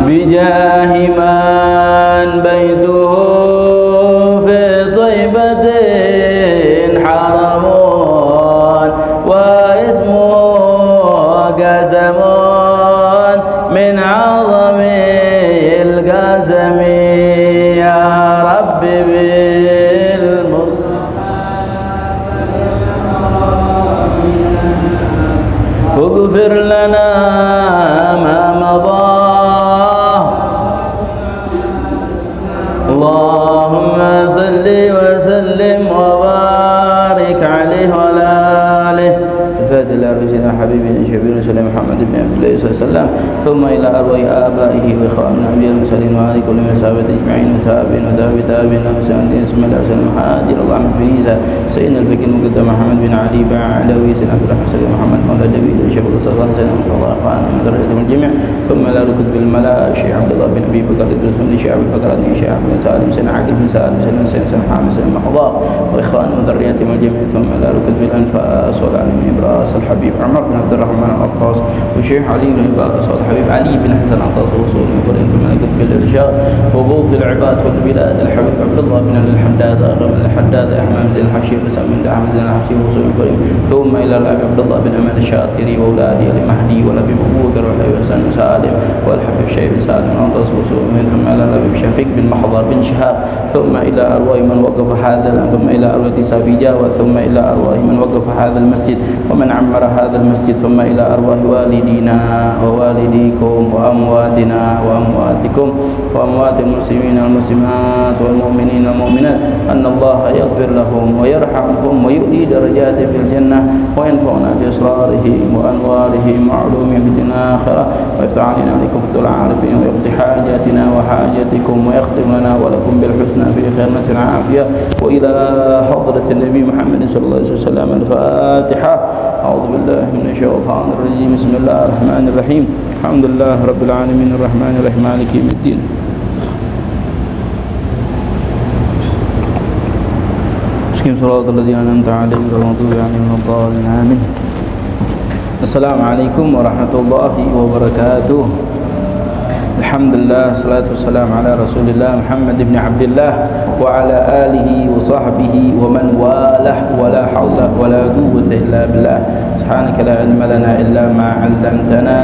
بجاه من بيته في طيبة حرم واسمه قسم من عظم القسم يا رب واغفر لنا ما مضى اللهم صل وسلم وبارك عليه وعلى آله الفاتح لرسولنا حبيبنا شفيعنا سيدنا محمد بن عبد الله صلى الله عليه وسلم ثم إلى أرواح آبائه وإخواننا أنبياء المرسلين وآل كل من صحابة أجمعين وتابعين وتابعين وسلم بسم الله وسلم حاضر الله بن عيسى سيدنا الفقيه المقدم محمد بن علي بعلوي سيدنا عبد الرحمن سيدنا محمد مولى داوود وشيخ الصغار سيدنا محمد الله أخوانا من درجتهم الجميع ثم إلى ركب الملاء الشيخ عبد الله بن أبي بكر الدرسون الشيخ أبي بكر الشيخ عبد بن سالم سيدنا عاقل بن سالم سيدنا محمد سيدنا محمد وإخوان وذريتهم الجميع ثم إلى ركب الأنفاس والعلم إبراس الحبيب عمر بن عبد الرحمن العطاس والشيخ علي بن باقس والحبيب علي بن حسن العطاس وصول وبرين ثم إلى ركب الإرشاد وبوغ العباد والبلاد الحبيب عبد الله بن الحداد أغم الحداد أحمد زين الحبشي بن من أحمد زين الحبشي وصول وبرين ثم إلى الأبي عبد الله بن أمان الشاطري وأولادي لمهدي والأبي أبو بكر والأبي حسن سالم والحبيب شيخ بن سالم العطاس وصول ثم إلى الأبي شفيق بن محضر بن شهاب ثم إلى أرواح من وقف هذا ثم إلى أرواح سافي جاوة ثم إلى أرواح من وقف هذا المسجد ومن عمر هذا المسجد ثم إلى أرواح والدينا ووالديكم وأمواتنا وأمواتكم وأموات المسلمين والمسلمات والمؤمنين والمؤمنات أن الله يغفر لهم ويرحمهم ويؤدي درجات في الجنة وينفعنا بأسرارهم وأنوارهم وعلومهم في الدنيا والآخرة ويفتح علينا عليكم فتح العارفين ويقضي حاجاتنا وحاجاتكم ويختم لنا ولكم بالحسنى في خيرنا العافية وإلى حضرة النبي محمد صلى الله عليه وسلم الفاتحة. أعوذ بالله من الشيطان الرجيم. بسم الله الرحمن الرحيم. الحمد لله رب العالمين الرحمن الرحيم مالك يوم الدين. صراط الذين أنعمت عليهم غير المغضوب عليهم ولا الضالين آمين. السلام عليكم ورحمة الله وبركاته. Alhamdulillah, salatu wassalamu ala rasulillah Muhammad ibn Abdullah wa ala alihi wa sahbihi wa man walah wa la hawla wa la quwwata illa billah. Subhanaka la ilma lana illa ma 'allamtana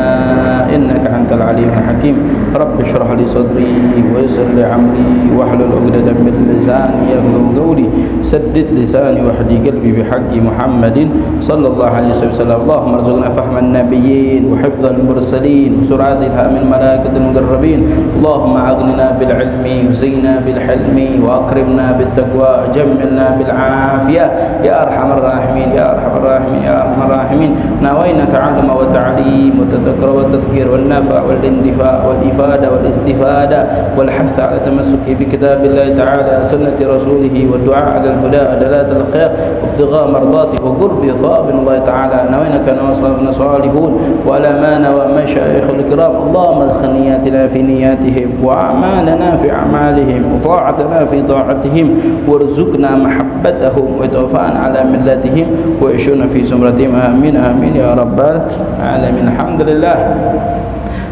innaka antal alimul hakim. Rabbi shrah li sadri wa yassir li amri wahlul 'uqdatam min lisani yafqahu qawli. Saddid lisani wahdi qalbi bihaqqi Muhammadin sallallahu alaihi wasallam. Allahumma arzuqna fahman nabiyyin wa hifdhal mursalin wa suratil hamil malaikatil الربين. اللهم أغننا بالعلم وزينا بالحلم وأكرمنا بالتقوى جملنا بالعافية يا أرحم الراحمين يا أرحم الراحمين يا أرحم الراحمين. نوينا تعلم وتعليم والتذكر والتذكير والنفع والاندفاع والإفادة والاستفادة والحث على التمسك بكتاب الله تعالى سنة رسوله والدعاء على الهدى ودلالة الخير وابتغاء مرضاته وقرب ثواب الله تعالى. نوينا كما وصلنا صالحون وعلى ما نوى مشايخ الكرام. اللهم ادخلنا في نياتهم وأعمالنا في أعمالهم وطاعتنا في طاعتهم وارزقنا محبتهم وتوفانا على ملتهم وعيشنا في زمرتهم آمين آمين يا رب العالمين. Alhamdulillah,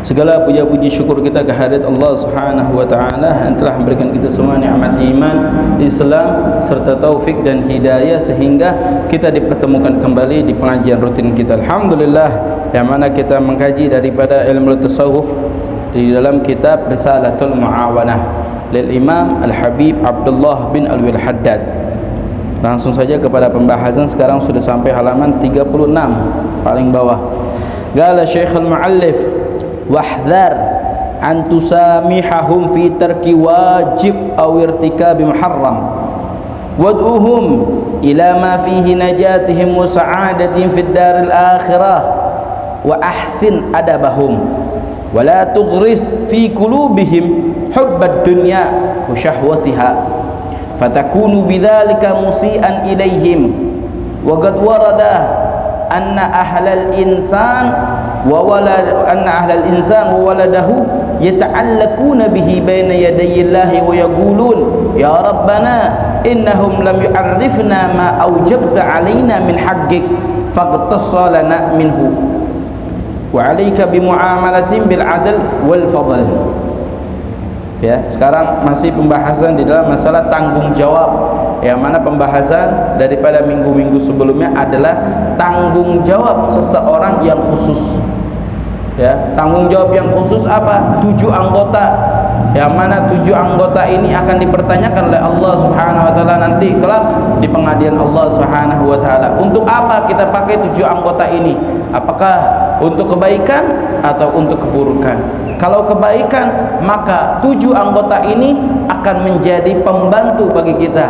segala puja-puji syukur kita kehadirat Allah Subhanahu wa taala yang telah memberikan kita semua nikmat iman, Islam serta taufik dan hidayah sehingga kita dipertemukan kembali di pengajian rutin kita. Alhamdulillah, yang mana kita mengkaji daripada ilmu tasawuf di dalam kitab Risalatul Mu'awanah lil Imam Al-Habib Abdullah bin Alwi Al-Haddad. Langsung saja kepada pembahasan. Sekarang sudah sampai halaman 36 paling bawah. Qala Syekh Al-Mu'allif wahdhar an tusamihahum fi tarki wajib aw irtikabi muharram wad'uhum ila ma fihi najatihim wa sa'adatihim fid daril akhirah wa ahsin adabahum wala tughris fi qulubihim hubbad dunya wa syahwatiha fatakunu bidzalika musian ilaihim wa qad warada anna ahlal insan wa waladahu yata'allaquna bihi baina yadayillahi wa yaqulun ya rabbana innahum lam yu'arrifna ma awjabta alaina min haqqik faghtass lana minhu wa 'alaika bi mu'amalatin bil 'adl wal fadl. Ya, sekarang masih pembahasan di dalam masalah tanggung jawab. Yang mana pembahasan daripada minggu-minggu sebelumnya adalah tanggung jawab seseorang yang khusus. Ya, tanggung jawab yang khusus apa? 7 anggota. Yang mana 7 anggota ini akan dipertanyakan oleh Allah Subhanahu wa taala nanti kelak di pengadilan Allah Subhanahu wa taala. Untuk apa kita pakai 7 anggota ini? Apakah untuk kebaikan atau untuk keburukan? Kalau kebaikan, maka 7 anggota ini akan menjadi pembantu bagi kita,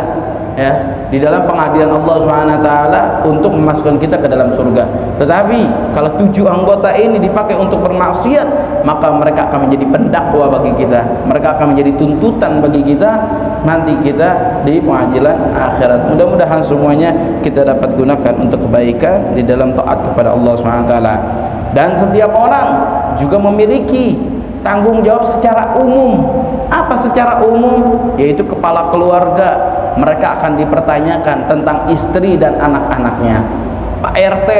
ya, di dalam pengadilan Allah Subhanahu wa taala untuk memasukkan kita ke dalam surga. Tetapi kalau 7 anggota ini dipakai untuk bermaksiat, maka mereka akan menjadi pendakwa bagi kita. Mereka akan menjadi tuntutan bagi kita nanti kita di pengadilan akhirat. Mudah-mudahan semuanya kita dapat gunakan untuk kebaikan di dalam taat kepada Allah Subhanahu wa taala. Dan setiap orang juga memiliki tanggung jawab secara umum. Apa secara umum? Yaitu kepala keluarga. Mereka akan dipertanyakan tentang istri dan anak-anaknya. Pak RT,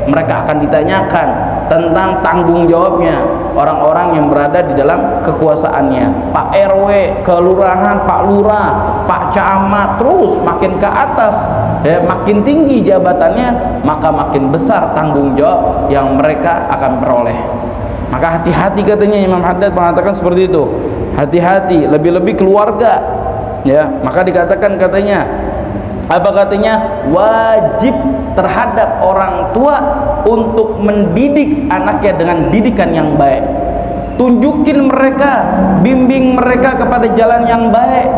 mereka akan ditanyakan tentang tanggung jawabnya orang-orang yang berada di dalam kekuasaannya. Pak RW, kelurahan, Pak Lurah, Pak Camat, terus makin ke atas, ya, makin tinggi jabatannya, maka makin besar tanggung jawab yang mereka akan peroleh. Maka hati-hati, katanya Imam Haddad mengatakan seperti itu. Hati-hati, lebih-lebih keluarga. Ya, maka dikatakan, katanya, apa katanya? Wajib terhadap orang tua untuk mendidik anaknya dengan didikan yang baik. Tunjukin mereka, bimbing mereka kepada jalan yang baik.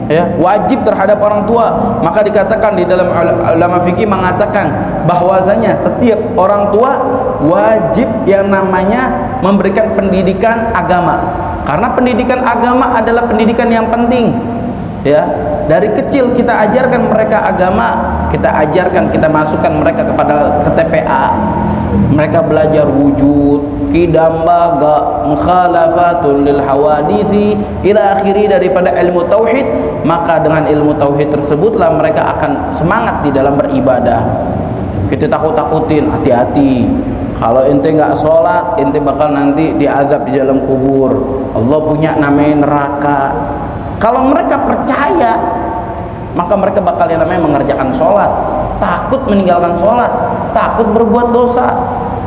Ya, wajib terhadap orang tua. Maka dikatakan di dalam ulama fikih mengatakan bahwasanya setiap orang tua wajib yang namanya memberikan pendidikan agama. Karena pendidikan agama adalah pendidikan yang penting. Ya, dari kecil kita ajarkan mereka agama, kita ajarkan, kita masukkan mereka kepada TPA. Mereka belajar wujud, kidambaga, mukhalafatun lil hawadithi ila akhiri daripada ilmu tauhid. Maka dengan ilmu tauhid tersebutlah mereka akan semangat di dalam beribadah. Kita takut-takutin, hati-hati, kalau ente nggak sholat, ente bakal nanti diazab di dalam kubur. Allah punya namanya neraka. Kalau mereka percaya, maka mereka bakal yang namanya mengerjakan sholat, takut meninggalkan sholat, takut berbuat dosa.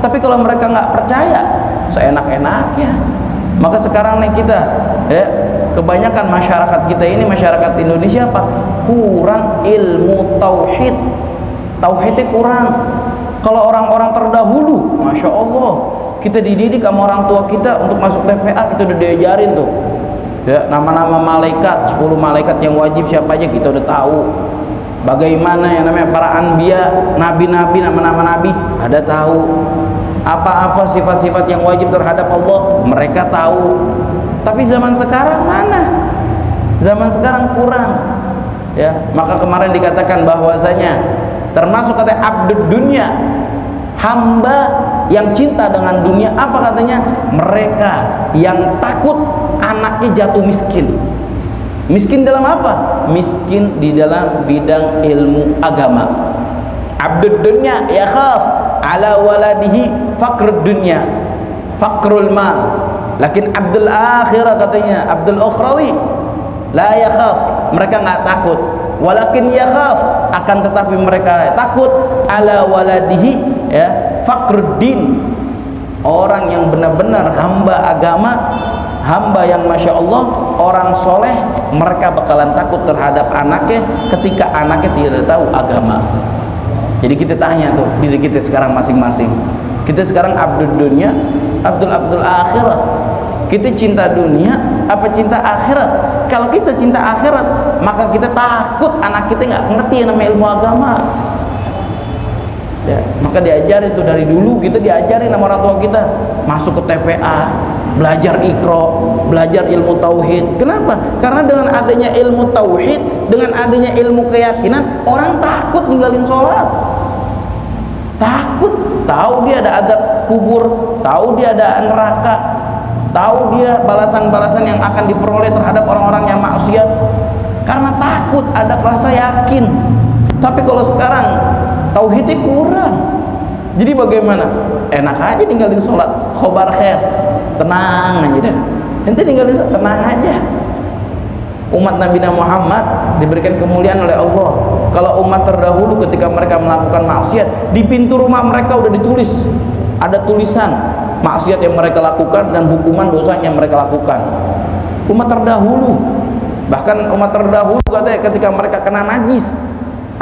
Tapi kalau mereka nggak percaya, seenak-enaknya. Maka sekarang nih kita, ya, kebanyakan masyarakat kita ini, masyarakat Indonesia apa? Kurang ilmu tauhid. Tauhidnya kurang. Kalau orang-orang terdahulu, masya Allah, kita dididik sama orang tua kita untuk masuk TPA, kita udah diajarin tuh. Ya, nama-nama malaikat, 10 malaikat yang wajib siapa aja kita udah tahu. Bagaimana yang namanya para anbiya, nabi-nabi, nama-nama nabi ada tahu. Apa-apa sifat-sifat yang wajib terhadap Allah mereka tahu. Tapi zaman sekarang mana? Zaman sekarang kurang. Ya, maka kemarin dikatakan bahwasanya termasuk kata abdud dunya, hamba yang cinta dengan dunia. Apa katanya? Mereka yang takut anaknya jatuh miskin. Miskin dalam apa? Miskin di dalam bidang ilmu agama. Abdud dunya yakhaf ala waladihi faqrud dunya, faqrul mal. Lakin abdul akhirah, katanya Abdul Ukhrawi, la yakhaf, mereka nggak takut. Walakin yakhaf, akan tetapi mereka takut ala waladihi, ya, faqruddin, orang yang benar-benar hamba agama, hamba yang masya Allah, orang soleh, mereka bakalan takut terhadap anaknya ketika anaknya tidak tahu agama. Jadi kita tanya tuh diri kita sekarang masing-masing, kita sekarang abdul dunia, abdul akhirah. Kita cinta dunia apa cinta akhirat? Kalau kita cinta akhirat, maka kita takut anak kita nggak ngerti yang namanya ilmu agama. Ya, maka diajarin tuh dari dulu, kita diajarin sama orang tua kita masuk ke TPA, belajar Iqra, belajar ilmu tauhid. Kenapa? Karena dengan adanya ilmu tauhid, dengan adanya ilmu keyakinan, orang takut ninggalin sholat. Takut, tahu dia ada azab kubur, tahu dia ada neraka, tahu dia balasan-balasan yang akan diperoleh terhadap orang-orang yang maksiat. Karena takut, ada rasa yakin. Tapi kalau sekarang tauhidnya kurang, jadi bagaimana? Enak aja ninggalin sholat, khobar khair, tenang aja dah. Ente ninggalin sholat, tenang aja. Umat Nabi Muhammad diberikan kemuliaan oleh Allah. Kalau umat terdahulu ketika mereka melakukan maksiat, di pintu rumah mereka udah ditulis, ada tulisan maksiat yang mereka lakukan dan hukuman dosanya yang mereka lakukan. Umat terdahulu, bahkan umat terdahulu katanya ketika mereka kena najis,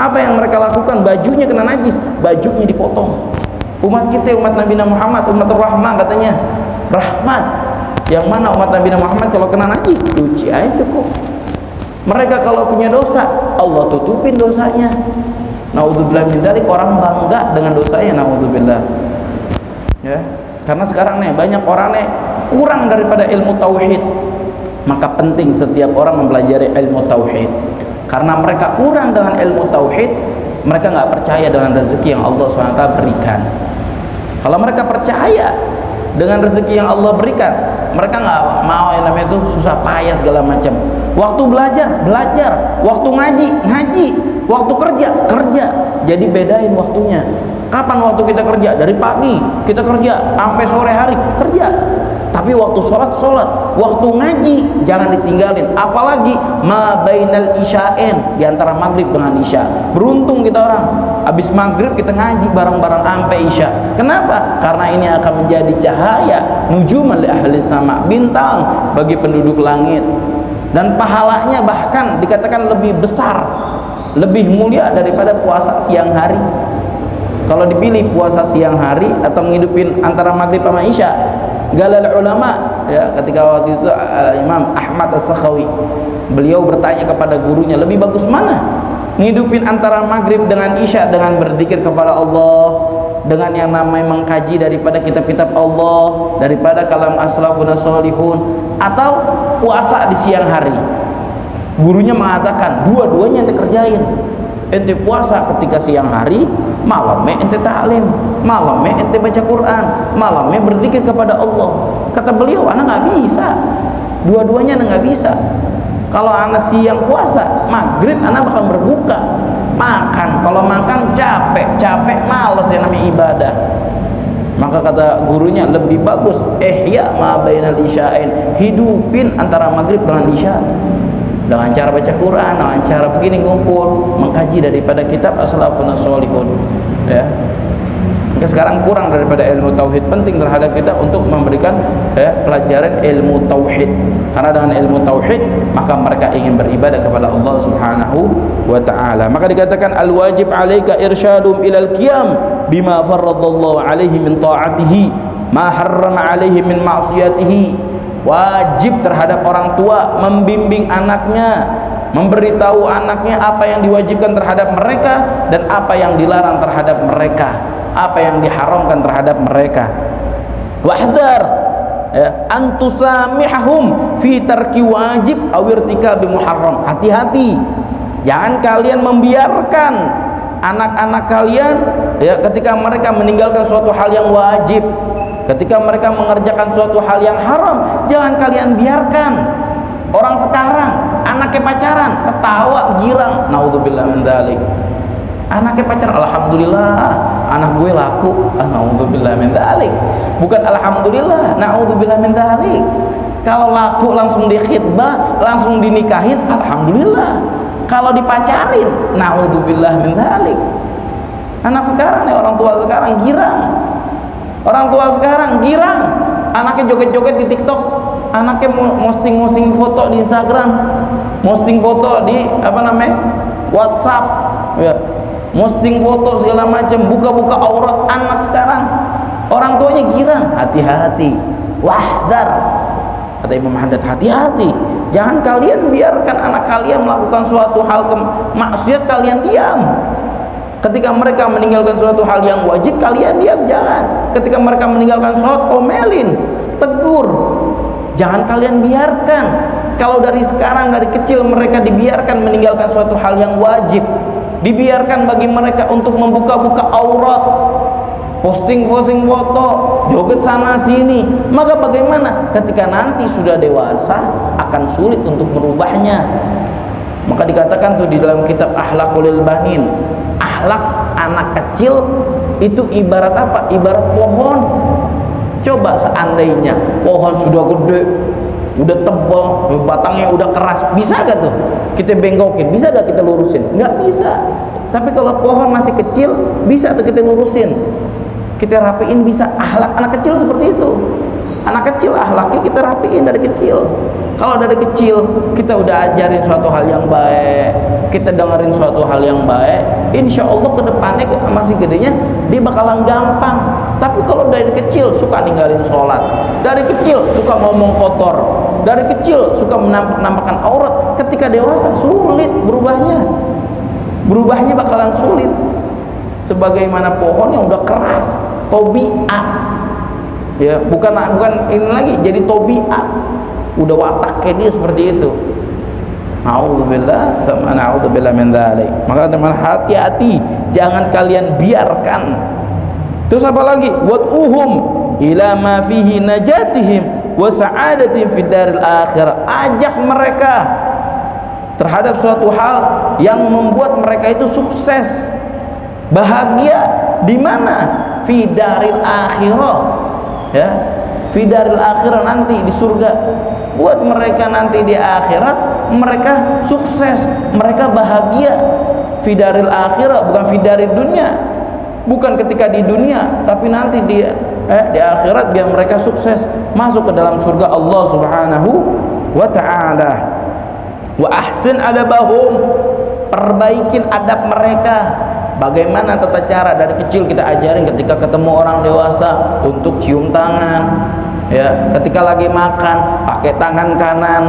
apa yang mereka lakukan? Bajunya kena najis, bajunya dipotong. Umat kita, umat Nabi Muhammad, umat rahmah katanya, rahmat. Yang mana umat Nabi Muhammad kalau kena najis cuci aja cukup. Mereka kalau punya dosa, Allah tutupin dosanya. Naudzubillah min dzalik, orang bangga dengan dosanya, naudzubillah. Ya, karena sekarang nih banyak orang nih kurang daripada ilmu tauhid. Maka penting setiap orang mempelajari ilmu tauhid. Karena mereka kurang dengan ilmu tauhid, mereka nggak percaya dengan rezeki yang Allah SWT berikan. Kalau mereka percaya dengan rezeki yang Allah berikan, mereka nggak mau yang namanya itu susah payah segala macam. Waktu belajar, belajar. Waktu ngaji, ngaji. Waktu kerja, kerja. Jadi bedain waktunya. Kapan waktu kita kerja? Dari pagi kita kerja sampai sore hari kerja. Tapi waktu sholat, sholat. Waktu ngaji jangan ditinggalin. Apalagi ma bainal isya'in, di antara maghrib dengan isya. Beruntung kita orang, habis maghrib kita ngaji bareng-bareng sampai isya. Kenapa? Karena ini akan menjadi cahaya nujuman li ahli sama, bintang bagi penduduk langit. Dan pahalanya bahkan dikatakan lebih besar, lebih mulia daripada puasa siang hari. Kalau dipilih puasa siang hari atau ngidupin antara maghrib sama isya, galal ulama ya, ketika waktu itu Imam Ahmad As-Sakhawi, beliau bertanya kepada gurunya, lebih bagus mana? Ngidupin antara maghrib dengan isya dengan berzikir kepada Allah, dengan yang namanya mengkaji daripada kitab-kitab Allah, daripada kalam as-salafun as-salihun, atau puasa di siang hari? Gurunya mengatakan dua-duanya ente kerjain. Ente puasa ketika siang hari, malamnya ente ta'lim, malamnya ente baca Quran, malamnya berzikir kepada Allah. Kata beliau, anak nggak bisa, dua-duanya anak nggak bisa. Kalau anak siang puasa, maghrib anak bakal berbuka makan. Kalau makan capek malas yang namanya ibadah. Maka kata gurunya, lebih bagus ihya ma bainal isya'in, hidupin antara maghrib dengan isya, dengan cara baca Quran, dengan cara begini ngumpul mengkaji daripada kitab as-salafun as-salihun ya. Maka sekarang kurang daripada ilmu tauhid. Penting terhadap kita untuk memberikan pelajaran ilmu tauhid, karena dengan ilmu tauhid maka mereka ingin beribadah kepada Allah Subhanahu wa ta'ala. Maka dikatakan al-wajib 'alaika irsyadum ilal qiyam bima farradallahu 'alaihi min ta'atihi ma harrama 'alaihi min ma'siyatihi. Wajib terhadap orang tua membimbing anaknya, memberitahu anaknya apa yang diwajibkan terhadap mereka dan apa yang dilarang terhadap mereka, apa yang diharamkan terhadap mereka. Wahdhar ya, antusamihhum fi tarki wajib aw irtikabi muharram. Hati-hati, jangan kalian membiarkan anak-anak kalian ya ketika mereka meninggalkan suatu hal yang wajib, ketika mereka mengerjakan suatu hal yang haram. Jangan kalian biarkan. Orang sekarang anaknya pacaran, ketawa, girang, naudzubillah min dzalik. Anaknya pacar, alhamdulillah anak gue laku, naudzubillah min dzalik. Bukan alhamdulillah, naudzubillah min dzalik. Kalau laku langsung dikhitbah, langsung dinikahin, alhamdulillah. Kalau dipacarin, naudzubillah min dzalik. Anak sekarang nih, orang tua sekarang girang. Orang tua sekarang girang, anaknya joget-joget di TikTok, anaknya posting foto di Instagram, posting foto di WhatsApp, ya, posting foto segala macam, buka-buka aurat anak sekarang. Orang tuanya girang. Hati-hati, wahdhar, kata Imam Haddad, hati-hati. Jangan kalian biarkan anak kalian melakukan suatu hal maksiat kalian diam. Ketika mereka meninggalkan suatu hal yang wajib, kalian diam, jangan. Ketika mereka meninggalkan sholat, omelin, tegur. Jangan kalian biarkan. Kalau dari sekarang, dari kecil mereka dibiarkan meninggalkan suatu hal yang wajib, dibiarkan bagi mereka untuk membuka-buka aurat, posting foto, joget sana sini, maka bagaimana ketika nanti sudah dewasa akan sulit untuk merubahnya. Maka dikatakan tuh di dalam kitab Akhlaqul Banin, akhlak anak kecil itu ibarat apa? Ibarat pohon. Coba seandainya pohon sudah gede, udah tebal, batangnya udah keras, bisa gak tuh kita bengkokin? Bisa gak kita lurusin? Nggak bisa. Tapi kalau pohon masih kecil, bisa tuh kita lurusin, kita rapiin, bisa. Akhlak anak kecil seperti itu. Anak kecil akhlaknya kita rapiin dari kecil. Kalau dari kecil kita udah ajarin suatu hal yang baik, kita dengerin suatu hal yang baik, insya Allah ke depannya masih gedenya dia bakalan gampang. Tapi kalau dari kecil suka ninggalin sholat, dari kecil suka ngomong kotor, dari kecil suka menampakkan aurat, ketika dewasa sulit berubahnya bakalan sulit. Sebagaimana pohon yang udah keras, tobiat, ya bukan ini lagi, jadi tobiat, udah wataknya dia seperti itu. A'udzubillah wa na'udzubillah min dzalik. Maka teman, hati-hati, jangan kalian biarkan. Terus apa lagi? Wad'uhum ila ma fihi najatihim wa sa'adatihim fid daril akhirah. Ajak mereka terhadap suatu hal yang membuat mereka itu sukses, bahagia di mana? Fi daril akhirah, ya, fi daril akhirah, nanti di surga. Buat mereka nanti di akhirat mereka sukses, mereka bahagia. Fi daril akhirah, bukan fi daril dunia. Bukan ketika di dunia, tapi nanti di akhirat biar mereka sukses masuk ke dalam surga Allah Subhanahu wa ta'ala. Wa ahsin adabahum, perbaikin adab mereka. Bagaimana tata cara dari kecil kita ajarin, ketika ketemu orang dewasa untuk cium tangan, ya, ketika lagi makan pakai tangan kanan,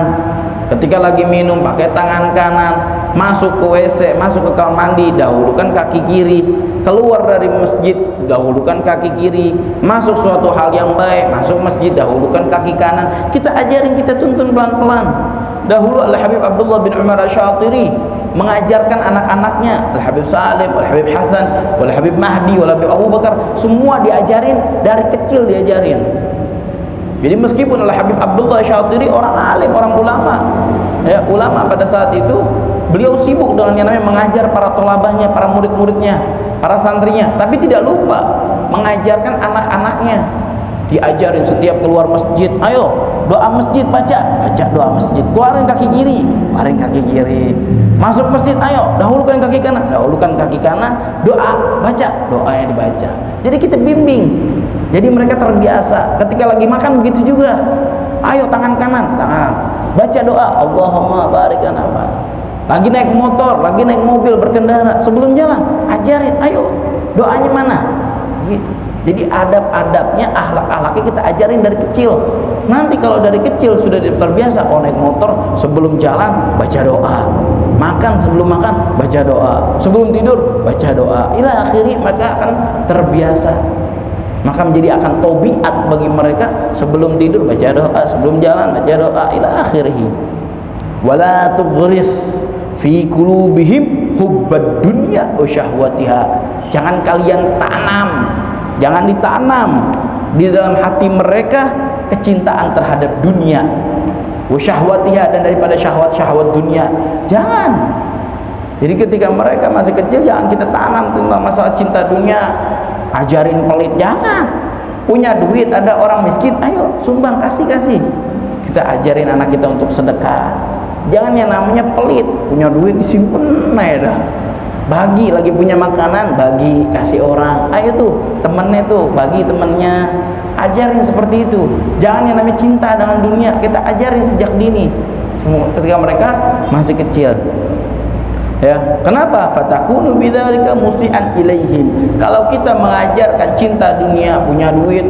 ketika lagi minum pakai tangan kanan, masuk ke WC, masuk ke kamar mandi dahulukan kaki kiri, keluar dari masjid dahulukan kaki kiri, masuk suatu hal yang baik, masuk masjid dahulukan kaki kanan. Kita ajarin, kita tuntun pelan-pelan. Dahulu Al-Habib Abdullah bin Umar Asy-Syatiri mengajarkan anak-anaknya, Al-Habib Salim, Al-Habib Hasan, Al-Habib Mahdi, Al-Habib Abu Bakar, semua diajarin dari kecil, diajarin. Jadi meskipun Al-Habib Abdullah Asy-Syatiri orang alim, orang ulama, ya, ulama pada saat itu, beliau sibuk dengan yang namanya mengajar para tolabahnya, para murid-muridnya, para santrinya, tapi tidak lupa mengajarkan anak-anaknya. Diajarin setiap keluar masjid, ayo doa masjid, baca doa masjid, keluarin kaki kiri, keluarin kaki kiri, masuk masjid, ayo dahulukan kaki kanan, dahulukan kaki kanan, doa, baca doanya dibaca. Jadi kita bimbing, jadi mereka terbiasa. Ketika lagi makan begitu juga, ayo tangan kanan, baca doa, Allahumma barik lana. Lagi naik motor, lagi naik mobil, berkendara, sebelum jalan ajarin, ayo doanya mana, gitu. Jadi adab-adabnya, akhlak-akhlaknya kita ajarin dari kecil. Nanti kalau dari kecil sudah terbiasa, kalau naik motor sebelum jalan baca doa, makan sebelum makan baca doa, sebelum tidur baca doa, ila akhirnya mereka akan terbiasa. Maka menjadi akan tobiat bagi mereka, sebelum tidur baca doa, sebelum jalan baca doa, ila akhirih. Wala tughris fi qulubihim hubbad dunya wa syahwatiha. Jangan kalian tanam, jangan ditanam di dalam hati mereka kecintaan terhadap dunia, wa syahwatiha, dan daripada syahwat-syahwat dunia. Jangan. Jadi ketika mereka masih kecil, jangan kita tanam tentang masalah cinta dunia, ajarin pelit. Jangan. Punya duit, ada orang miskin, ayo sumbang, kasih. Kita ajarin anak kita untuk sedekah. Jangan yang namanya pelit, punya duit disimpan aja dah. Bagi, lagi punya makanan, bagi, kasih orang. Ayo tuh, temennya tuh, bagi temennya. Ajarin seperti itu. Jangan yang namanya cinta dengan dunia, kita ajarin sejak dini, ketika mereka masih kecil. Ya, kenapa? Fatakunu bidzalika musian ilaihim. Kalau kita mengajarkan cinta dunia, punya duit,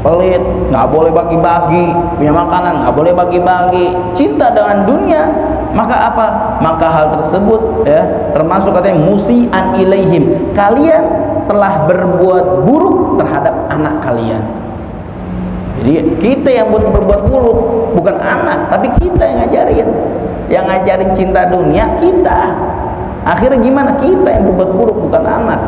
pelit, nggak boleh bagi-bagi, punya makanan nggak boleh bagi-bagi, cinta dengan dunia, maka apa? Maka hal tersebut, ya, termasuk katanya musian ilaihim, kalian telah berbuat buruk terhadap anak kalian. Jadi kita yang berbuat buruk, bukan anak, tapi kita yang ngajarin. Yang ngajarin cinta dunia kita. Akhirnya gimana? Kita yang berbuat buruk, bukan anak,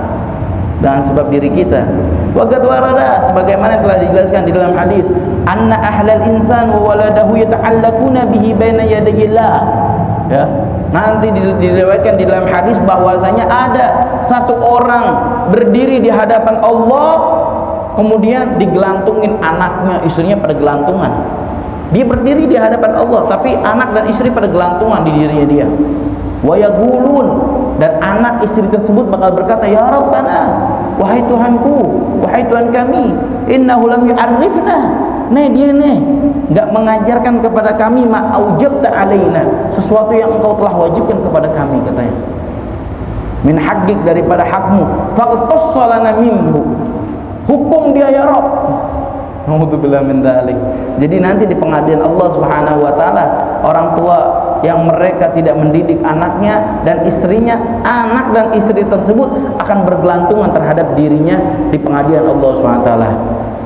dengan sebab diri kita. Waqad warada, sebagaimana telah dijelaskan di dalam hadis, anna ahlal insan wa waladahu yata'allaquna bihi baina yadayillah. Ya, nanti diriwayatkan di dalam hadis bahwasanya ada satu orang berdiri di hadapan Allah, kemudian digelantungin anaknya, istrinya pada gelantungan. Dia berdiri di hadapan Allah, tapi anak dan istri pada gelantungan di dirinya dia. Wa yaqulun, dan anak istri tersebut bakal berkata, ya Rabbana, wahai Tuhanku, wahai Tuhan kami, innahu lam yu'arrifna, dia enggak mengajarkan kepada kami ma aujabta alaina, sesuatu yang engkau telah wajibkan kepada kami, katanya. Min haqqik, daripada hakmu, faqtassalana minhu, hukum dia ya Rabb. Alhamdulillah min dzalik. Jadi nanti di pengadilan Allah Subhanahu wa taala, orang tua yang mereka tidak mendidik anaknya dan istrinya, anak dan istri tersebut akan bergelantungan terhadap dirinya di pengadilan Allah Subhanahu wa taala.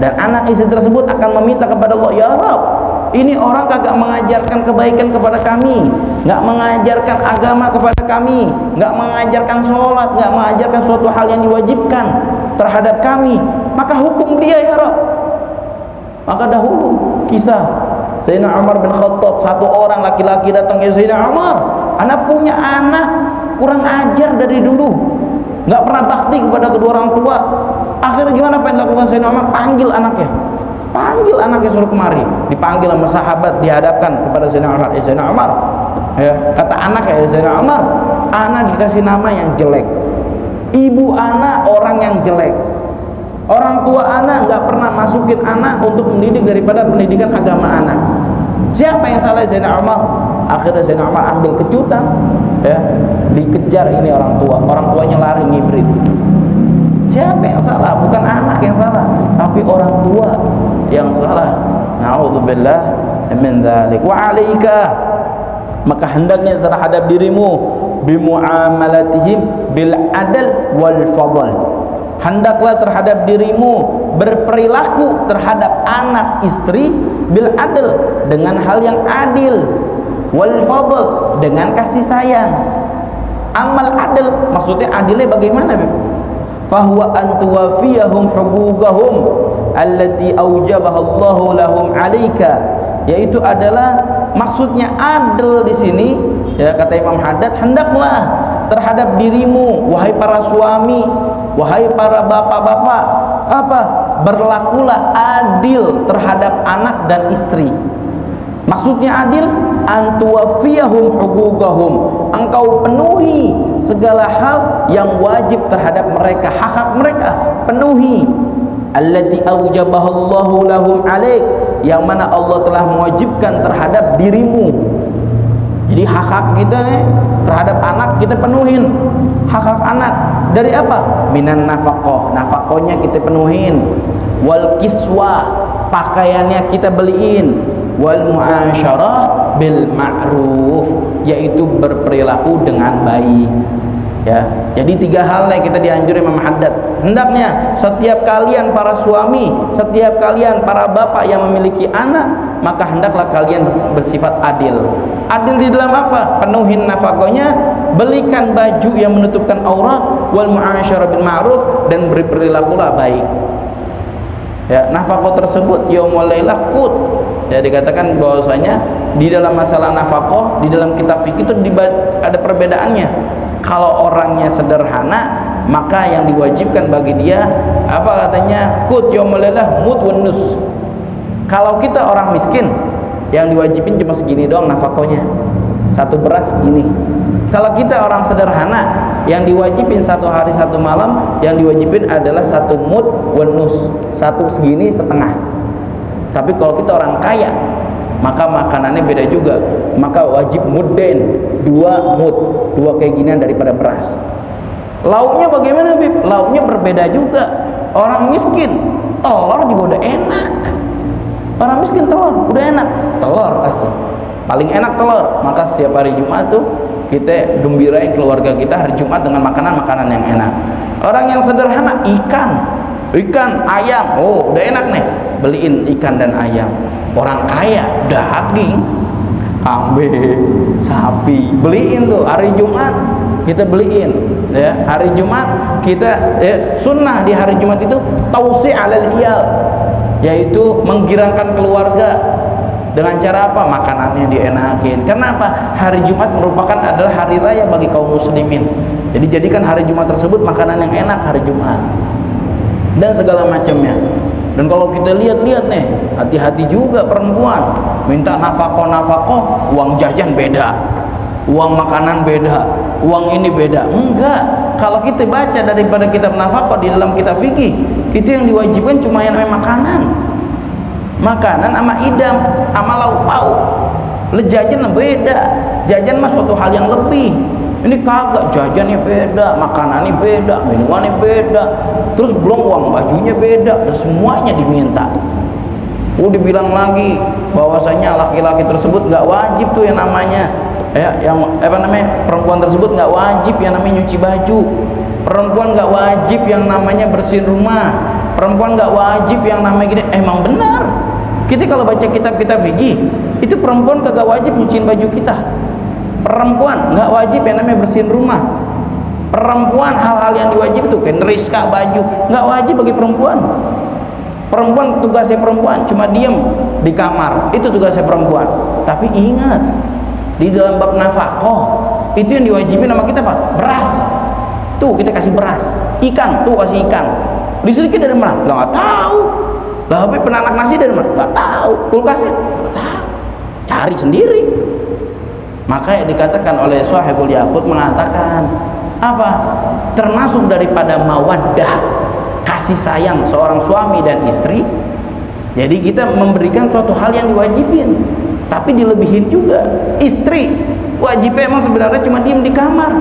Dan anak istri tersebut akan meminta kepada Allah, ya Rabb, ini orang kagak mengajarkan kebaikan kepada kami, nggak mengajarkan agama kepada kami, nggak mengajarkan sholat, nggak mengajarkan suatu hal yang diwajibkan terhadap kami, maka hukum dia ya Rabb. Maka dahulu kisah Sayyidina Umar bin Khattab, satu orang laki-laki datang ke Sayyidina Umar, anak punya anak kurang ajar dari dulu, nggak pernah bakti kepada kedua orang tua. Akhirnya gimana, apa yang dilakukan Sayyidina Umar? Panggil anaknya, suruh kemari. Dipanggil sama sahabat, dihadapkan kepada Sayyidina Umar. Sayyidina Umar, ya, kata anak ya Sayyidina Umar, anak dikasih nama yang jelek, ibu anak orang yang jelek, orang tua anak nggak pernah masukin anak untuk mendidik daripada pendidikan agama anak. Siapa yang salah? Sayyidina Umar. Akhirnya Sayyidina Umar ambil kejutan, ya, dikejar ini orang tuanya lari ngibrit. Siapa yang salah? Bukan anak yang salah, tapi orang tua yang salah. Na'udzubillah min dzalik. Wa 'alaika, maka hendaknya terhadap dirimu bimuamalatihim bil adl wal fadl, hendaklah terhadap dirimu berperilaku terhadap anak istri bil adl, dengan hal yang adil, wal fadl, dengan kasih sayang. Amal adl maksudnya adilnya bagaimana? Fahuwa an tuwafiyahum huquqahum allati aujabaha Allahu lahum 'alaika, yaitu adalah maksudnya adil di sini, ya, kata Imam Haddad, hendaklah terhadap dirimu wahai para suami, wahai para bapak-bapak, apa? Berlakulah adil terhadap anak dan istri. Maksudnya adil, antuwafiyahum huquqahum, engkau penuhi segala hal yang wajib terhadap mereka, hak-hak mereka penuhi. Allati aujabahallahu lahum 'alaik, yang mana Allah telah mewajibkan terhadap dirimu. Jadi hak-hak kita terhadap anak kita penuhin. Hak-hak anak dari apa? Minan nafaqah, nafaqahnya kita penuhin. Wal kiswa, pakaiannya kita beliin. Wal muasyarah bil ma'ruf, yaitu berperilaku dengan baik. Ya, jadi 3 hal yang kita dianjurkan Imam Haddad. Hendaknya setiap kalian para suami, setiap kalian para bapak yang memiliki anak, maka hendaklah kalian bersifat adil. Adil di dalam apa? Penuhin nafkahnya, belikan baju yang menutupkan aurat, wal muasyarah bil ma'ruf, dan berperilakulah baik. Ya, nafkah tersebut yaumul lailah qut. Ya, dikatakan bahwasanya di dalam masalah nafkah di dalam kitab fikih itu ada perbedaannya. Kalau orangnya sederhana, maka yang diwajibkan bagi dia apa katanya? Qut yaumul lailah mut wan nus. Kalau kita orang miskin, yang diwajibin cuma segini doang nafkahnya. 1 beras segini. Kalau kita orang sederhana, yang diwajibin 1 hari 1 malam, yang diwajibin adalah 1 mud wan nus, 1 segini setengah. Tapi kalau kita orang kaya, maka makanannya beda juga, maka wajib mudden, 2 mud, 2 kayak ginian daripada beras. Lauknya bagaimana, Bib? Lauknya berbeda juga. Orang miskin telur juga udah enak. Orang miskin telur udah enak, telur kasih paling enak telur. Maka setiap hari Jumat tuh kita gembirain keluarga kita hari Jumat dengan makanan-makanan yang enak. Orang yang sederhana, ikan, ayam, oh udah enak nih, beliin ikan dan ayam. Orang kaya daging, kambing, sapi, beliin tuh hari Jumat kita beliin. Ya, hari Jumat kita sunnah di hari Jumat itu tausi' alal iyal, yaitu menggirangkan keluarga. Dengan cara apa? Makanannya dienakin. Kenapa? Hari Jumat merupakan adalah hari raya bagi kaum muslimin. Jadi jadikan hari Jumat tersebut makanan yang enak hari Jumat dan segala macamnya. Dan kalau kita lihat-lihat nih, hati-hati juga perempuan minta nafkah, uang jajan beda, uang makanan beda, uang ini beda. Enggak. Kalau kita baca daripada kitab nafkah di dalam kitab fikih, itu yang diwajibkan cuma yang namanya makanan sama idam sama lauk pauk. Jajan beda. Jajan mah suatu hal yang lebih. Ini kagak, jajannya beda, makanannya beda, minumannya beda, terus belum uang bajunya beda, dan semuanya diminta. Dibilang lagi bahwasanya laki-laki tersebut nggak wajib tuh yang namanya perempuan tersebut nggak wajib yang namanya nyuci baju, perempuan nggak wajib yang namanya bersihin rumah, perempuan nggak wajib yang namanya gini. Emang benar, kita kalau baca kitab-kitab fikih itu perempuan kagak wajib nyuciin baju kita, perempuan nggak wajib yang namanya bersihin rumah, perempuan hal-hal yang diwajib itu kayak neriska baju nggak wajib bagi perempuan. Perempuan tugasnya perempuan cuma diem di kamar, itu tugasnya perempuan. Tapi ingat, di dalam bab nafkah itu yang diwajibin sama kita apa? Beras. Tuh kita kasih beras, ikan tuh kasih ikan. Disuruh kita dari mana? Lah nggak tahu. Lah tapi penanak nasi dari mana? Nggak tahu. Kulkasnya nggak tahu. Cari sendiri. Makanya dikatakan oleh Shahibul Yaqut mengatakan apa? Termasuk daripada mawaddah, kasih sayang seorang suami dan istri. Jadi kita memberikan suatu hal yang diwajibin, tapi dilebihin juga. Istri wajibnya emang sebenarnya cuma diem di kamar,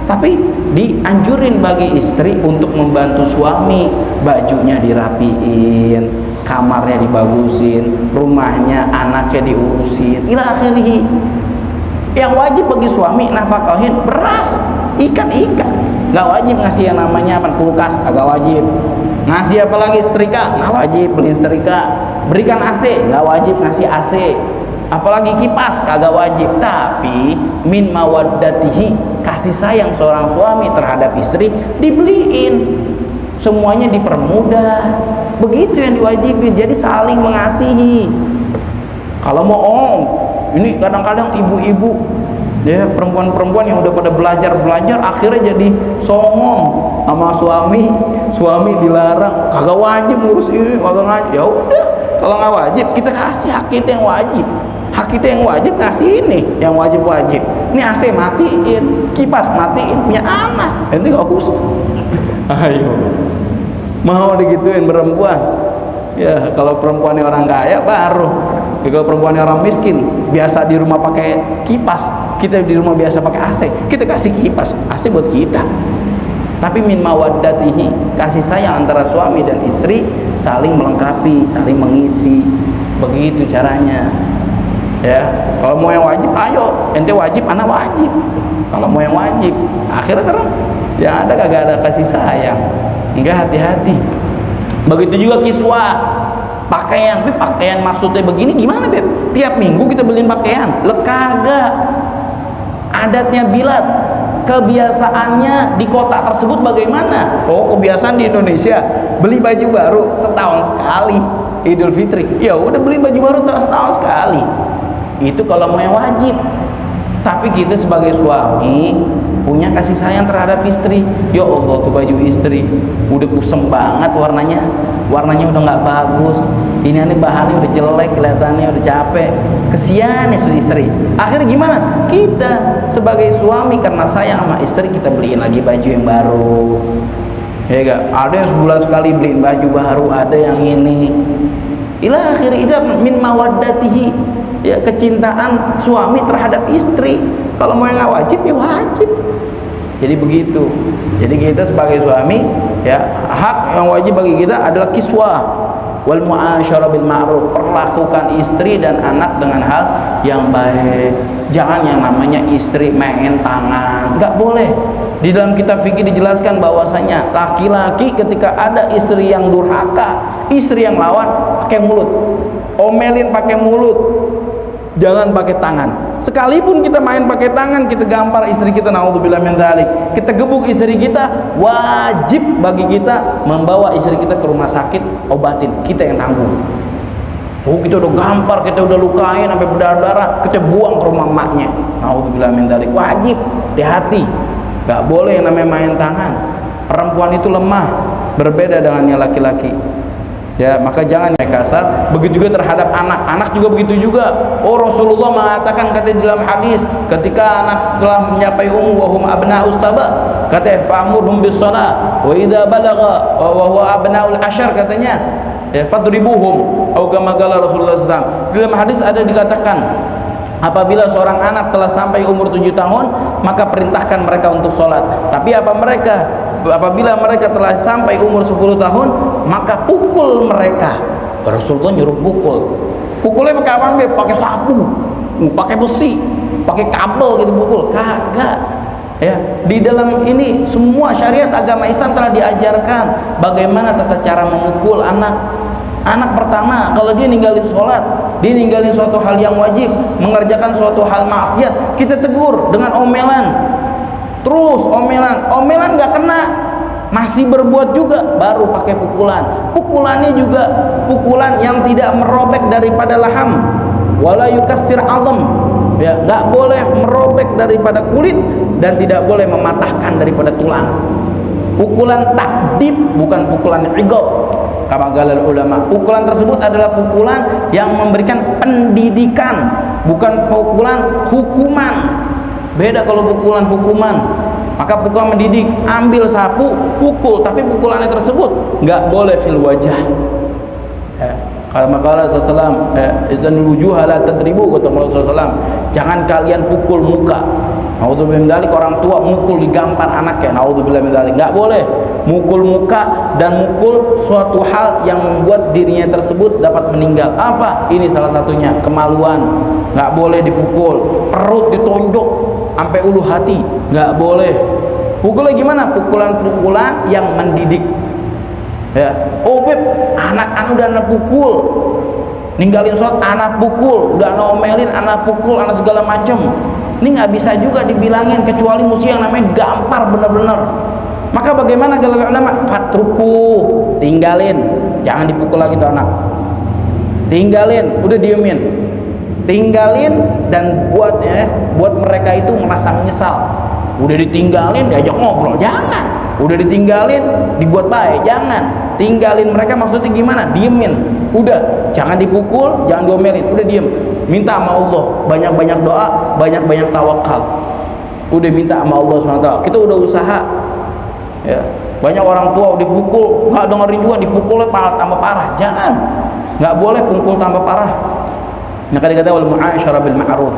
tapi dianjurin bagi istri untuk membantu suami, bajunya dirapiin, kamarnya dibagusin, rumahnya, anaknya diurusin, ila akhirih. Yang wajib bagi suami nafkahin beras, ikan, nggak wajib ngasih yang namanya kulkas, agak wajib. Ngasih apa lagi? Setrika, nggak wajib beliin setrika. Berikan AC, nggak wajib ngasih AC. Apalagi kipas, kagak wajib. Tapi min mawaddatihi, kasih sayang seorang suami terhadap istri dibeliin, semuanya dipermudah. Begitu yang diwajibin. Jadi saling mengasihi. Kalau mau ini kadang-kadang ibu-ibu ya, perempuan-perempuan yang udah pada belajar akhirnya jadi songong sama suami dilarang, kagak wajib ngurus ini, kagak ngajib. Ya udah, kalau nggak wajib kita kasih hak kita yang wajib. Hak kita yang wajib kasih ini, yang wajib. Ini AC matiin, kipas matiin, punya anak, nanti nggak usah. Ayo, mau digituin perempuan? Ya kalau perempuannya orang kaya baru. Ya, kalau perempuannya orang miskin, biasa di rumah pakai kipas, kita di rumah biasa pakai AC, kita kasih kipas, AC buat kita. Tapi min mawaddatihi, kasih sayang antara suami dan istri, saling melengkapi, saling mengisi. Begitu caranya. Ya, kalau mau yang wajib, ayo, ente wajib, anak wajib. Kalau mau yang wajib, akhirnya terus yang ada kagak ada kasih sayang. Enggak, hati-hati. Begitu juga kiswah, pakaian. Tapi pakaian maksudnya begini gimana, Beb? Tiap minggu kita beliin pakaian? Kagak. Adatnya Bilad, kebiasaannya di kota tersebut bagaimana? Oh, kebiasaan di Indonesia beli baju baru setahun sekali, Idul Fitri. Ya udah beli baju baru setahun sekali. Itu kalau mau yang wajib. Tapi kita sebagai suami punya kasih sayang terhadap istri. Ya Allah, tuh baju istri udah kusem banget warnanya udah nggak bagus. Ini bahannya udah jelek, kelihatannya udah capek. Kesian ya istri. Akhirnya gimana? Kita sebagai suami karena sayang sama istri, kita beliin lagi baju yang baru. Ya gak? Ada yang sebulan sekali beliin baju baru, ada yang ini. Ila akhir itu min mawaddatihi, ya kecintaan suami terhadap istri. Kalau mau yang nggak wajib ya wajib. Jadi begitu. Jadi kita sebagai suami, ya hak yang wajib bagi kita adalah kiswah wal mu'asyarah bil ma'ruf, perlakukan istri dan anak dengan hal yang baik. Jangan yang namanya istri main tangan, nggak boleh. Di dalam kitab fikih dijelaskan bahwasanya laki-laki ketika ada istri yang durhaka, istri yang lawan, pakai mulut, omelin pakai mulut, jangan pakai tangan. Sekalipun kita main pakai tangan, kita gampar istri kita, naudzubillah min dzalik, kita gebuk istri kita, wajib bagi kita membawa istri kita ke rumah sakit, obatin, kita yang tanggung. Oh, kita udah gampar, kita udah lukain sampai berdarah-darah, kita buang ke rumah emaknya, naudzubillah min dzalik. Wajib, hati-hati, gak boleh yang namanya main tangan. Perempuan itu lemah, berbeda dengan yang laki-laki. Ya, maka jangan kasar. Begitu juga terhadap anak juga begitu juga. Oh, Rasulullah mengatakan, kata di dalam hadis, ketika anak telah mencapai umur wa hum abna'us saba, kata fa'murhum bis shalah wa idza balagha wa huwa abna'ul ashar, katanya ya fadribuhum atau kama qala Rasulullah SAW. Di dalam hadis ada dikatakan, apabila seorang anak telah sampai umur 7 tahun, maka perintahkan mereka untuk sholat. Tapi apabila mereka telah sampai umur 10 tahun, maka pukul mereka. Rasulullah nyuruh pukul. Pukulnya pakai apa? Pakai sapu, pakai besi, pakai kabel gitu pukul. Kagak. Ya, di dalam ini semua syariat agama Islam telah diajarkan bagaimana tata cara memukul anak. Anak pertama, kalau dia ninggalin sholat, dia ninggalin suatu hal yang wajib, mengerjakan suatu hal maksiat, kita tegur dengan omelan. Terus omelan nggak kena, masih berbuat juga, baru pakai pukulan. Pukulannya juga pukulan yang tidak merobek daripada laham, wala yukassir azam, ya, nggak boleh merobek daripada kulit dan tidak boleh mematahkan daripada tulang. Pukulan takdib, bukan pukulan iqab. Kama galal ulama, pukulan tersebut adalah pukulan yang memberikan pendidikan, bukan pukulan hukuman. Beda kalau pukulan hukuman. Maka pukulan mendidik, ambil sapu, pukul, tapi pukulannya tersebut nggak boleh fil wajah. Kama qala sallallahu alaihi wasallam, wujuha la tadribu, kata Rasulullah SAW, jangan kalian pukul muka. Naudzubillah min dzalik, orang tua mukul, digampar anaknya, naudzubillah min dzalik. Enggak boleh mukul muka dan mukul suatu hal yang membuat dirinya tersebut dapat meninggal. Apa? Ini salah satunya kemaluan. Enggak boleh dipukul, perut ditonjok sampai ulu hati, enggak boleh. Pukulnya gimana? Pukulan-pukulan yang mendidik. Ya, oh beb, anak udah anak pukul, ninggalin sholat anak pukul, udah anak omelin anak pukul, anak segala macem. Ini nggak bisa juga dibilangin, kecuali musuh yang namanya gampar bener-bener. Maka bagaimana kalau ulama? Fatruku, tinggalin, jangan dipukul lagi tuh anak. Tinggalin, udah diemin, tinggalin, dan buat mereka itu merasa menyesal. Udah ditinggalin, diajak ngobrol, jangan. Udah ditinggalin, dibuat baik, jangan. Tinggalin mereka maksudnya gimana? Diemin, udah, jangan dipukul, jangan diomelin, udah diem. Minta sama Allah, banyak-banyak doa, banyak-banyak tawakal. Udah minta sama Allah SWT. Kita udah usaha, ya. Banyak orang tua udah dipukul, nggak dengerin juga, dipukulnya tambah parah. Jangan, nggak boleh pukul tambah parah. Maka dikatakan wal mu'asyarah bil ma'ruf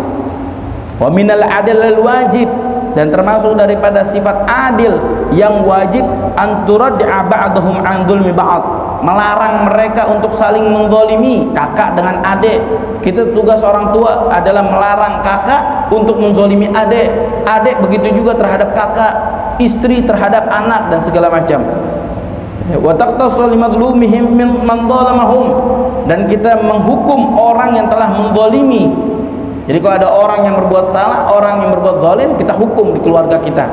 wa minal adl al wajib, dan termasuk daripada sifat adil yang wajib, anturad'a ba'dahum an dzulmi ba'd, melarang mereka untuk saling menzalimi kakak dengan adik. Kita tugas orang tua adalah melarang kakak untuk menzalimi adik, adik begitu juga terhadap kakak, istri terhadap anak, dan segala macam. Wa taqtasu limadlumihim min man zalamahum, dan kita menghukum orang yang telah menzalimi. Jadi kalau ada orang yang berbuat salah, orang yang berbuat zalim, kita hukum di keluarga kita.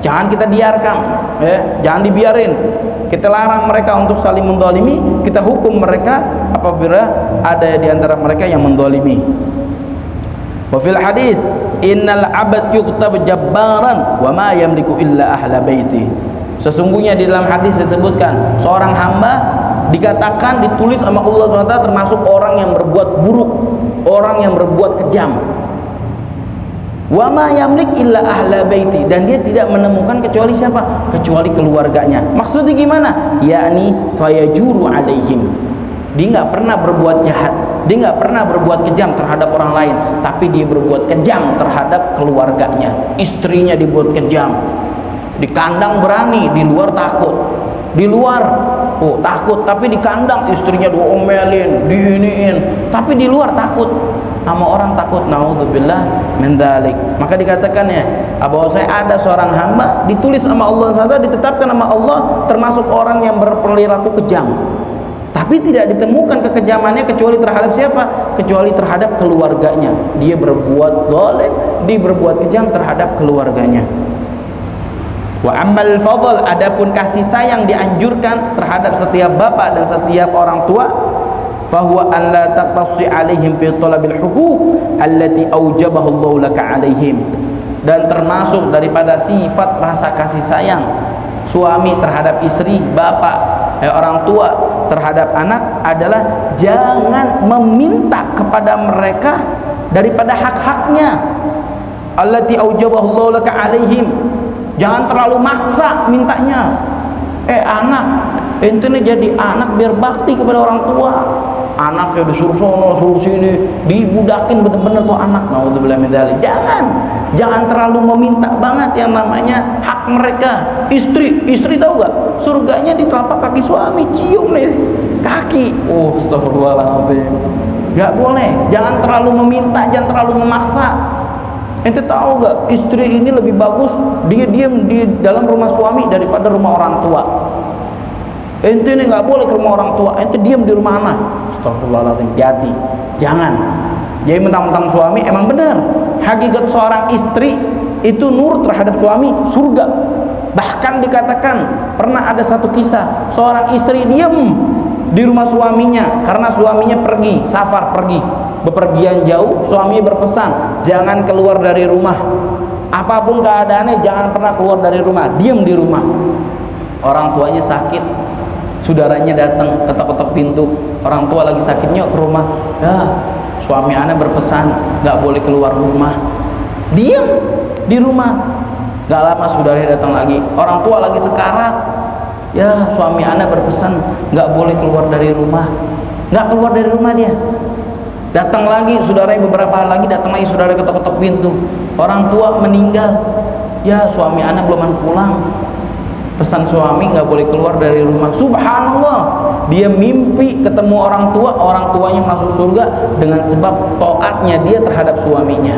Jangan kita biarkan, ya, jangan dibiarin. Kita larang mereka untuk saling menzalimi, kita hukum mereka apabila ada di antara mereka yang menzalimi. Wa fil hadis, innal 'abd yuqtab jabbaran wa ma yamliku illa ahla baiti. Sesungguhnya di dalam hadis disebutkan, seorang hamba dikatakan ditulis sama Allah SWT termasuk orang yang berbuat buruk, orang yang berbuat kejam. Wa ma yamlik illa ahla baiti, dan dia tidak menemukan kecuali siapa? Kecuali keluarganya. Maksudnya gimana? Yakni fayajuru alaihim. Dia nggak pernah berbuat jahat, dia nggak pernah berbuat kejam terhadap orang lain, tapi dia berbuat kejam terhadap keluarganya. Istrinya dibuat kejam, di kandang berani, di luar takut. Di luar takut, tapi di kandang istrinya diomelin, diiniin, tapi di luar takut sama orang, takut. Naudzubillah min dzalik. Maka dikatakan ya, bahwa saya ada seorang hamba ditulis sama Allah SWT, ditetapkan sama Allah termasuk orang yang berperilaku kejam, tapi tidak ditemukan kekejamannya kecuali terhadap siapa? Kecuali terhadap keluarganya. Dia berbuat zalim, dia berbuat kejam terhadap keluarganya. Wa ammal fadl, adapun kasih sayang dianjurkan terhadap setiap bapak dan setiap orang tua, fahuwa an la taqtasi alaihim fi talabil huquq allati aujabahu Allah laka alaihim. Dan termasuk daripada sifat rasa kasih sayang suami terhadap istri, bapak orang tua terhadap anak adalah jangan meminta kepada mereka daripada hak-haknya. Allati aujabahu laka alaihim. Jangan terlalu maksa mintanya. Anak, ente nih jadi anak biar bakti kepada orang tua. Anaknya disuruh sono, suruh sini, dibudakin bener-bener tuh anak. Naudzubillah min dzalik. Jangan terlalu meminta banget yang namanya hak mereka. Istri tahu gak? Surganya di telapak kaki suami, cium nih kaki. Astagfirullahaladzim. Gak boleh. Jangan terlalu meminta, jangan terlalu memaksa. Ente tahu gak, istri ini lebih bagus dia diam di dalam rumah suami daripada rumah orang tua. Ente ini gak boleh ke rumah orang tua, ente diam di rumah anak. Astagfirullahaladzim, hati. Jangan. Jadi mentang-mentang suami, emang benar hakikat seorang istri itu nur terhadap suami, surga. Bahkan dikatakan pernah ada satu kisah, seorang istri diam di rumah suaminya karena suaminya pergi, safar, pergi bepergian jauh. Suaminya berpesan, jangan keluar dari rumah, apapun keadaannya jangan pernah keluar dari rumah, diam di rumah. Orang tuanya sakit, saudaranya datang ketok-ketok pintu, orang tua lagi sakitnya ke rumah. Ya, suami anak berpesan gak boleh keluar rumah, diam di rumah. Gak lama saudaranya datang lagi, orang tua lagi sekarat. Ya, suami anak berpesan gak boleh keluar dari rumah, gak keluar dari rumah dia. Datang lagi saudaranya, beberapa hari lagi datang lagi saudara, ketok-ketok pintu, orang tua meninggal. Ya, suami anak belum pulang, pesan suami nggak boleh keluar dari rumah. Subhanallah, dia mimpi ketemu orang tua, orang tuanya masuk surga dengan sebab taatnya dia terhadap suaminya.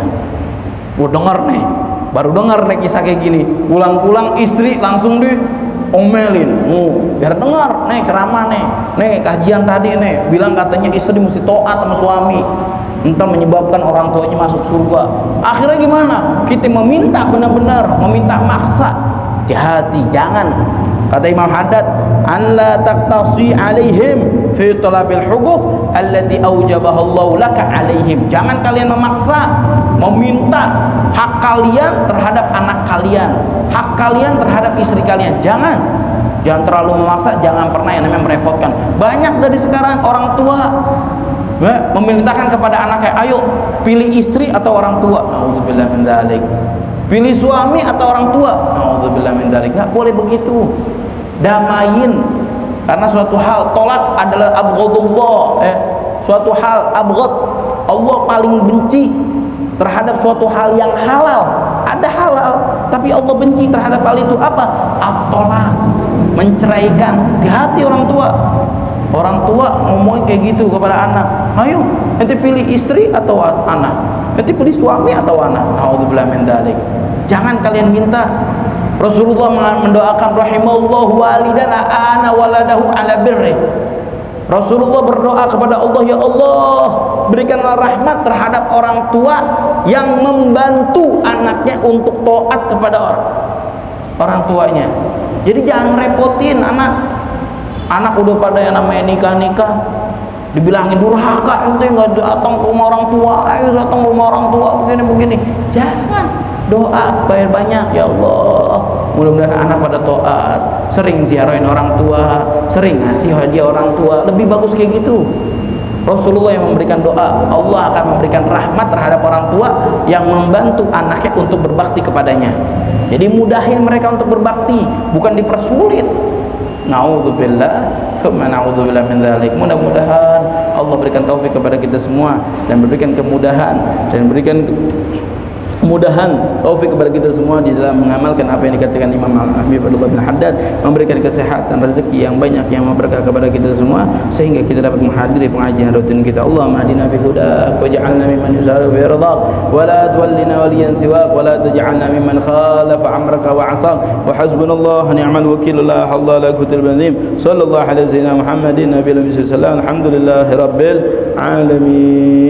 Dengar nih, baru dengar nih kisah kayak gini. Pulang-pulang istri langsung diomelin. Biar dengar nih ceramah nih kajian tadi nih, bilang katanya istri mesti taat sama suami, entar menyebabkan orang tuanya masuk surga. Akhirnya gimana? Kita meminta benar-benar, meminta maksa. Hati-hati, jangan. Kata Imam Haddad, an la taqtasi alaihim fi talabil huquq allati aujabahallahu laka alaihim. Jangan kalian memaksa, meminta hak kalian terhadap anak kalian, hak kalian terhadap istri kalian. Jangan terlalu memaksa, jangan pernah yang namanya merepotkan. Banyak dari sekarang orang tua memerintahkan kepada anaknya, ayo pilih istri atau orang tua. Nauzubillah min dzalik. Pilih suami atau orang tua. Nauzubillah min dzalik. Enggak boleh begitu. Damain. Karena suatu hal, tolak adalah abghadullah. Suatu hal abghad, Allah paling benci terhadap suatu hal yang halal. Ada halal, tapi Allah benci terhadap hal itu. Apa? At-tolak, menceraikan. Di hati orang tua. Orang tua ngomongin kayak gitu kepada anak, ayo nanti pilih istri atau anak, nanti pilih suami atau anak. Naudzubillah min dzalik. Jangan kalian minta. Rasulullah mendoakan rahimallahu walidana ana waladahu ala birri. Rasulullah berdoa kepada Allah, ya Allah, berikanlah rahmat terhadap orang tua yang membantu anaknya untuk taat kepada orang tuanya. Jadi jangan repotin anak. Anak udah pada yang namanya nikah, dibilangin durhaka, ente nggak datang ke rumah orang tua, ayo datang ke rumah orang tua, begini. Jangan. Doa bayar banyak, ya Allah, mudah-mudahan anak pada taat, sering ziarahin orang tua, sering ngasih hadiah orang tua. Lebih bagus kayak gitu. Rasulullah yang memberikan doa, Allah akan memberikan rahmat terhadap orang tua yang membantu anaknya untuk berbakti kepadanya. Jadi mudahin mereka untuk berbakti, bukan dipersulit. Naudzubillah, thumma naudzubillah min dzalik. Mudah-mudahan Allah berikan taufik kepada kita semua dan memberikan kemudahan taufik kepada kita semua di dalam mengamalkan apa yang dikatakan Imam Habib Abdullah bin Haddad, memberikan kesehatan, rezeki yang banyak yang berkah kepada kita semua sehingga kita dapat menghadiri pengajian rutin kita. Allahumma hadina bi hudak waj'alna mimman yusari'u fi ridhak wa la tuwallina waliyan siwak wa la taj'alna mimman khalafa amraka wa 'asak wa hasbunallahu ni'mal wakeel la hawla la quwwata illa billah. Sallallahu alaihi wasallam Muhammadin nabiyil sallallahu alhamdulillahi rabbil alamin.